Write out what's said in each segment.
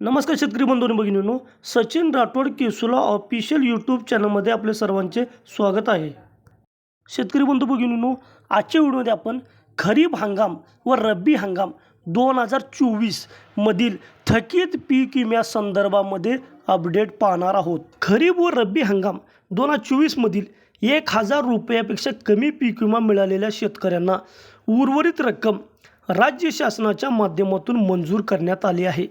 नमस्कार शेतकरी बंधू आणि भगिनींनो, सचिन राठोड केसुला ऑफिशियल यूट्यूब चॅनलमध्ये आपले सर्वांचे स्वागत आहे. शेतकरी बंधू भगिनींनो, आजच्या व्हिडिओमध्ये आपण खरीप हंगाम व रब्बी हंगाम 2024 मधील थकीत पीक विम्या संदर्भामध्ये अपडेट पाहणार आहोत. खरीप व रब्बी हंगाम 2024 मधील 1000 रुपयापेक्षा कमी पीक विमा मिळालेल्या शेतकऱ्यांना उर्वरित रक्कम राज्य शासनाच्या माध्यमातून मंजूर करण्यात आली आहे.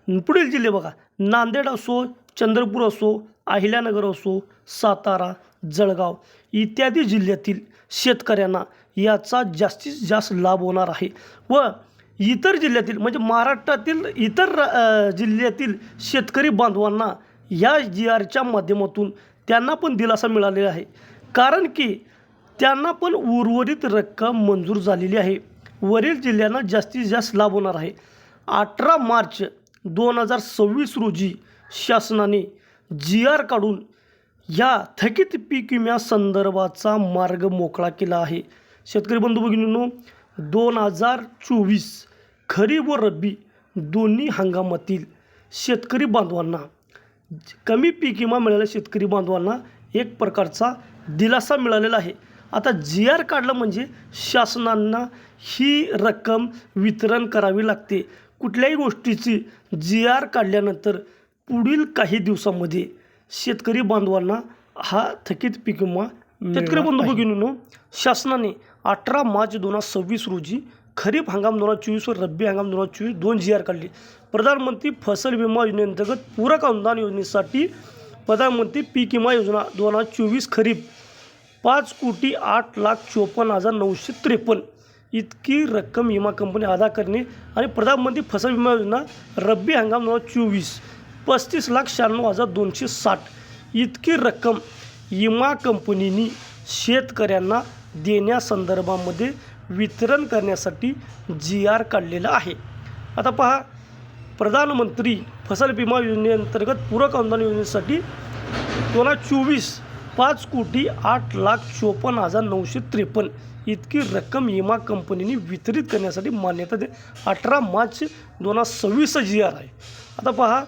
पुढील जिल्हे बघा, नांदेड असो, चंद्रपूर असो, अहिल्यानगर असो, सातारा, जळगाव इत्यादी जिल्ह्यातील शेतकऱ्यांना याचा जास्तीत जास्त लाभ होणार आहे. व इतर जिल्ह्यातील म्हणजे महाराष्ट्रातील इतर जिल्ह्यातील शेतकरी बांधवांना या GRच्या माध्यमातून त्यांना पण दिलासा मिळालेला आहे, कारण की त्यांना पण उर्वरित रक्कम मंजूर झालेली आहे. वरील जिल्ह्यांना जास्तीत जास्त लाभ होणार आहे. 18 मार्च 2026 रोजी शासनाने GR काढून या थकीत पीक विम्या संदर्भाचा मार्ग मोकळा केला आहे. शेतकरी बंधू भगिनींनो, 2024 खरीप व रब्बी दोन्ही हंगामातील शेतकरी बांधवांना, कमी पीक विमा मिळालेल्या शेतकरी बांधवांना एक प्रकारचा दिलासा मिळालेला आहे. आता GR काढलं म्हणजे शासनांना ही रक्कम वितरण करावी लागते. कुठल्याही गोष्टीची GR काढल्यानंतर पुढील काही दिवसांमध्ये शेतकरी बांधवांना हा थकीत पीक विमा शेतकरी बंधू भगिनींनो, शासनाने 18 मार्च 2026 रोजी खरीप हंगाम 2024 व रब्बी हंगाम 2024 दोन GR काढले. प्रधानमंत्री फसल विमा योजनेअंतर्गत पूरक अनुदान योजनेसाठी प्रधानमंत्री पीक विमा योजना 2024 खरीप 5,08,54,953 इतकी रक्कम विमा कंपनी अदा करणे आणि प्रधानमंत्री फसल विमा योजना रब्बी हंगाम 2024 35,96,260 इतकी रक्कम विमा कंपनीनी शेतकऱ्यांना देण्यासंदर्भामध्ये वितरण करण्यासाठी GR काढलेला आहे. आता पहा, प्रधानमंत्री फसल विमा योजनेअंतर्गत पूरक अनुदान योजनेसाठी 2024 5,08,54,953 इतकी रक्कम विमा कंपनीने वितरित करण्यासाठी मान्यता दे 18 मार्च 2026 GR आहे. आता पहा,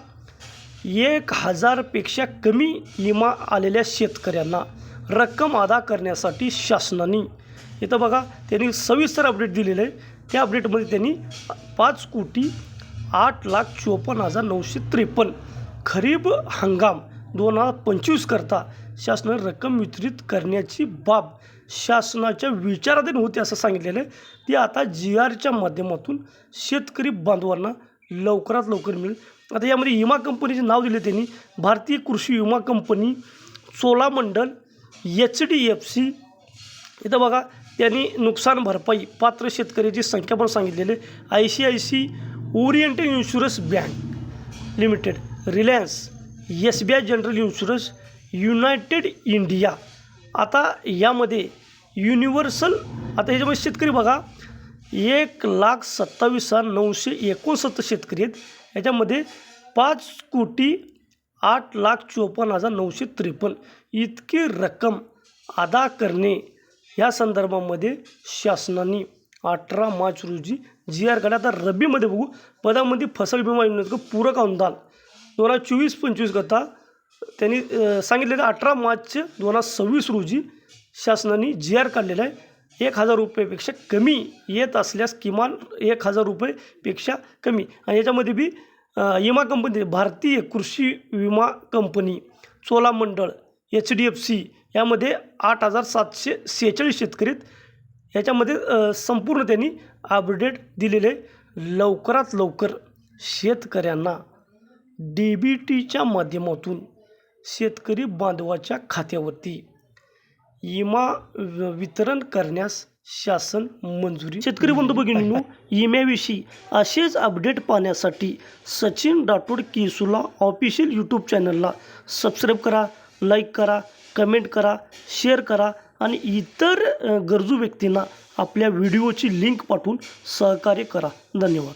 1000 पेक्षा कमी विमा आलेल्या शेतकऱ्यांना रक्कम अदा करण्यासाठी शासनाने इथं बघा त्यांनी सविस्तर अपडेट दिलेलं आहे. त्या अपडेटमध्ये त्यांनी 5,08,54,953 खरीप हंगाम 2025 करता शासनाने रक्कम वितरित करण्याची बाब शासनाच्या विचाराधीन होते असं सांगितलेलं आहे. ती आता GRच्या माध्यमातून शेतकरी बांधवांना लवकरात लवकर मिळेल. आता यामध्ये विमा कंपनीचे नाव दिले त्यांनी, भारतीय कृषी विमा कंपनी, चोलामंडल, HDFC. इथं बघा त्यांनी नुकसान भरपाई पात्र शेतकऱ्याची संख्या पण सांगितलेली आहे. ICICI, oriental insurance bank limited, Reliance, SBI general insurance, United India. आता यामध्ये युनिव्हर्सल, आता ह्याच्यामध्ये शेतकरी बघा 1,27,969 शेतकरी आहेत. याच्यामध्ये 5,08,54,953 इतकी रक्कम अदा करणे या संदर्भामध्ये शासनाने 18 मार्च रोजी GR काढला. आता रब्बीमध्ये बघू, प्रधानमंत्री फसल विमा योजनेचं पूरक अनुदान 2024-25 करता त्यांनी सांगितलेलं 18 मार्च 2026 रोजी शासनाने GR काढलेला आहे. 1000 रुपयेपेक्षा कमी येत असल्यास किमान 1000 रुपयेपेक्षा कमी. आणि याच्यामध्ये बी विमा कंपनी भारतीय कृषी विमा कंपनी, चोलामंडळ, HDFC यामध्ये 8,746 शेतकरी आहेत. याच्यामध्ये संपूर्ण त्यांनी अपडेट दिलेले. लवकरात लवकर शेतकऱ्यांना DBTच्या माध्यमातून शेतकरी बांधवाच्या खात्यावरती विमा वितरण करण्यास शासन मंजुरी. शेतकरी बंधू भगिनींनो, विम्याविषयी असेच अपडेट पाहण्यासाठी सचिन राठोड केसुला ऑफिशियल यूट्यूब चॅनलला सबस्क्राईब करा, लाईक करा, कमेंट करा, शेअर करा आणि इतर गरजू व्यक्तींना आपल्या व्हिडिओची लिंक पाठवून सहकार्य करा. धन्यवाद.